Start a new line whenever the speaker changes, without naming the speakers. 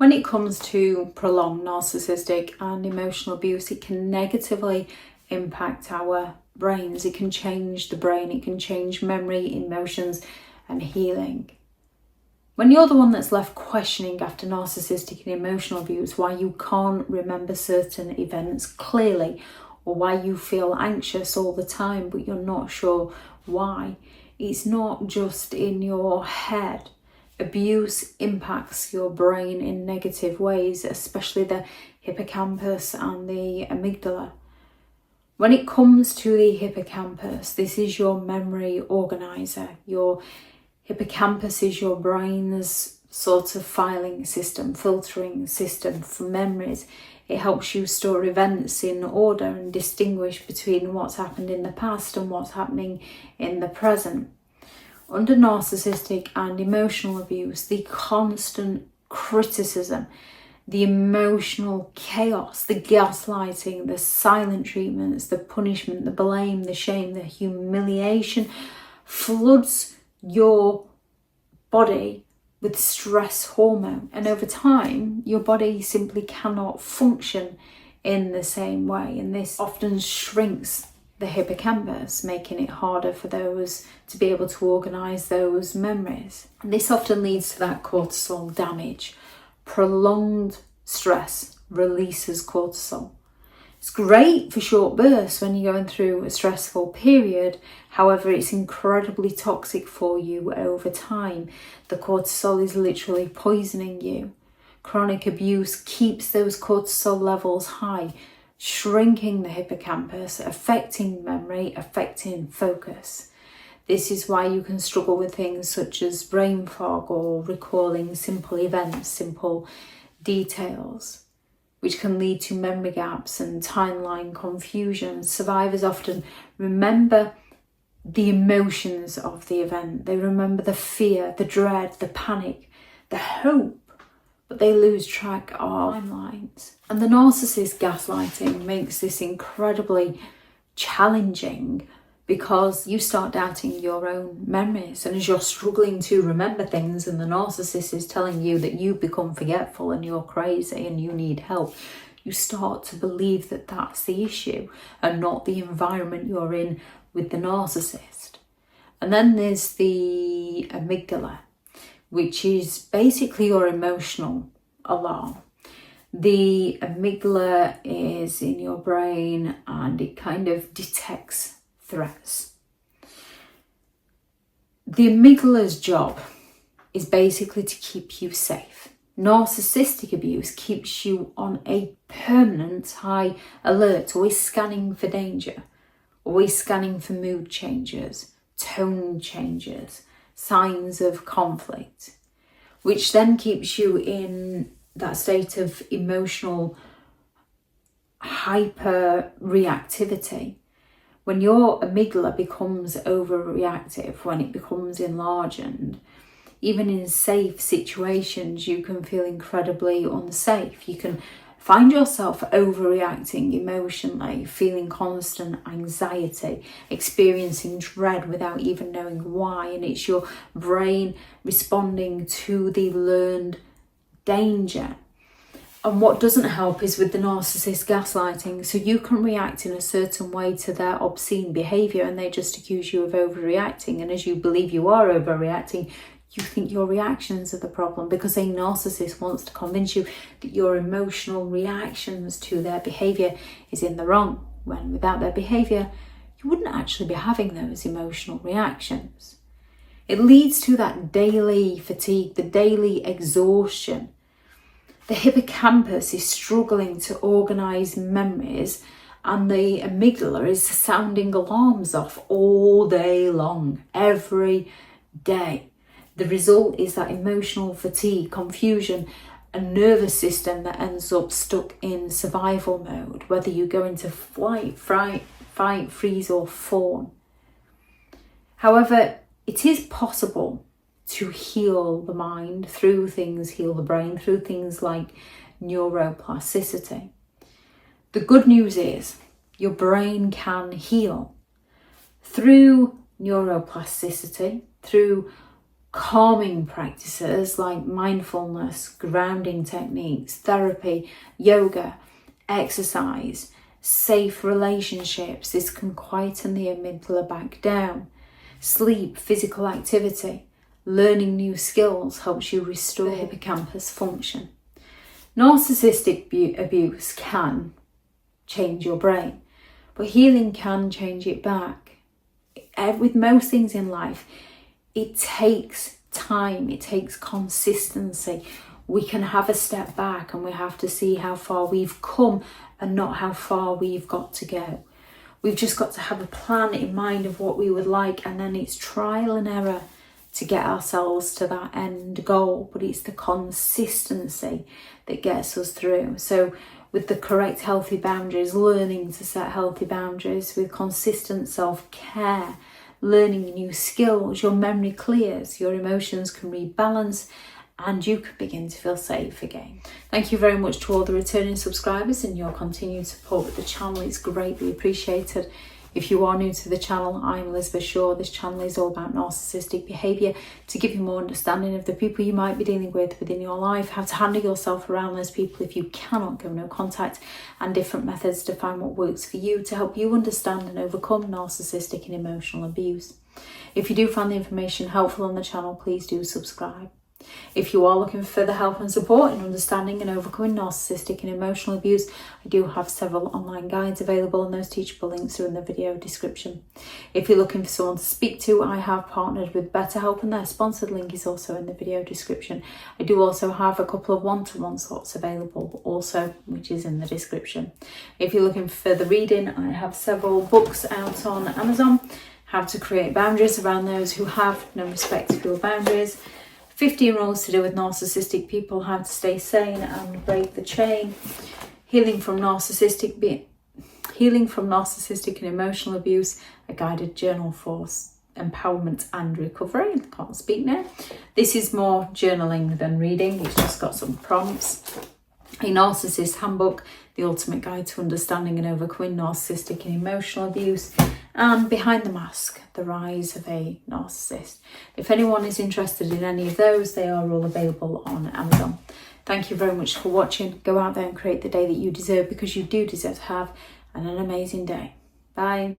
When it comes to prolonged narcissistic and emotional abuse, it can negatively impact our brains. It can change the brain, it can change memory, emotions, and healing. When you're the one that's left questioning after narcissistic and emotional abuse why you can't remember certain events clearly, or why you feel anxious all the time but you're not sure why, it's not just in your head. Abuse impacts your brain in negative ways, especially the hippocampus and the amygdala. When it comes to the hippocampus, this is your memory organizer. Your hippocampus is your brain's sort of filing system, filtering system for memories. It helps you store events in order and distinguish between what's happened in the past and what's happening in the present. Under narcissistic and emotional abuse, the constant criticism, the emotional chaos, the gaslighting, the silent treatments, the punishment, the blame, the shame, the humiliation floods your body with stress hormone. And over time, your body simply cannot function in the same way. And this often shrinks the hippocampus, making it harder for those to be able to organise those memories. And this often leads to that cortisol damage. Prolonged stress releases cortisol. It's great for short bursts when you're going through a stressful period. However, it's incredibly toxic for you over time. The cortisol is literally poisoning you. Chronic abuse keeps those cortisol levels high, shrinking the hippocampus, affecting memory, affecting focus. This is why you can struggle with things such as brain fog or recalling simple events, simple details, which can lead to memory gaps and timeline confusion. Survivors often remember the emotions of the event. They remember the fear, the dread, the panic, the hope, but they lose track of timelines. And the narcissist gaslighting makes this incredibly challenging because you start doubting your own memories. And as you're struggling to remember things and the narcissist is telling you that you've become forgetful and you're crazy and you need help, you start to believe that that's the issue and not the environment you're in with the narcissist. And then there's the amygdala, which is basically your emotional alarm. The amygdala is in your brain and it kind of detects threats. The amygdala's job is basically to keep you safe. Narcissistic abuse keeps you on a permanent high alert, always scanning for danger, always scanning for mood changes, tone changes, signs of conflict, which then keeps you in that state of emotional hyper-reactivity. When your amygdala becomes overreactive, when it becomes enlarged, even in safe situations, you can feel incredibly unsafe. You can find yourself overreacting emotionally, feeling constant anxiety, experiencing dread without even knowing why. And it's your brain responding to the learned danger. And what doesn't help is with the narcissist gaslighting. So you can react in a certain way to their obscene behaviour and they just accuse you of overreacting. And as you believe you are overreacting, you think your reactions are the problem because a narcissist wants to convince you that your emotional reactions to their behaviour is in the wrong, when without their behaviour, you wouldn't actually be having those emotional reactions. It leads to that daily fatigue, the daily exhaustion. The hippocampus is struggling to organise memories and the amygdala is sounding alarms off all day long, every day. The result is that emotional fatigue, confusion, a nervous system that ends up stuck in survival mode, whether you go into flight, fight, freeze or fawn. However, it is possible to heal the mind through things, heal the brain through things like neuroplasticity. The good news is your brain can heal through neuroplasticity, through calming practices like mindfulness, grounding techniques, therapy, yoga, exercise, safe relationships. This can quieten the amygdala back down. Sleep, physical activity, learning new skills helps you restore the hippocampus function. Narcissistic abuse can change your brain, but healing can change it back. With most things in life, it takes time, it takes consistency. We can have a step back and we have to see how far we've come and not how far we've got to go. We've just got to have a plan in mind of what we would like, and then it's trial and error to get ourselves to that end goal, but it's the consistency that gets us through. So with the correct healthy boundaries, learning to set healthy boundaries, with consistent self-care, learning new skills, your memory clears, your emotions can rebalance, and you can begin to feel safe again. Thank you very much to all the returning subscribers and your continued support with the channel. It's greatly appreciated. If you are new to the channel, I'm Elizabeth Shaw. This channel is all about narcissistic behaviour, to give you more understanding of the people you might be dealing with within your life, how to handle yourself around those people if you cannot go no contact, and different methods to find what works for you to help you understand and overcome narcissistic and emotional abuse. If you do find the information helpful on the channel, please do subscribe. If you are looking for further help and support in understanding and overcoming narcissistic and emotional abuse, I do have several online guides available, and those teachable links are in the video description. If you're looking for someone to speak to, I have partnered with BetterHelp, and their sponsored link is also in the video description. I do also have a couple of one-to-one slots available also, which is in the description. If you're looking for further reading, I have several books out on Amazon. How to create boundaries around those who have no respect for your boundaries. 15 rules to deal with narcissistic people, how to stay sane and break the chain. Healing from narcissistic and emotional abuse, a guided journal for empowerment and recovery. I can't speak now. This is more journaling than reading. It's just got some prompts. A Narcissist Handbook, the ultimate guide to understanding and overcoming narcissistic and emotional abuse. And Behind the Mask, the rise of a narcissist. If anyone is interested in any of those, they are all available on Amazon. Thank you very much for watching. Go out there and create the day that you deserve, because you do deserve to have an amazing day. Bye.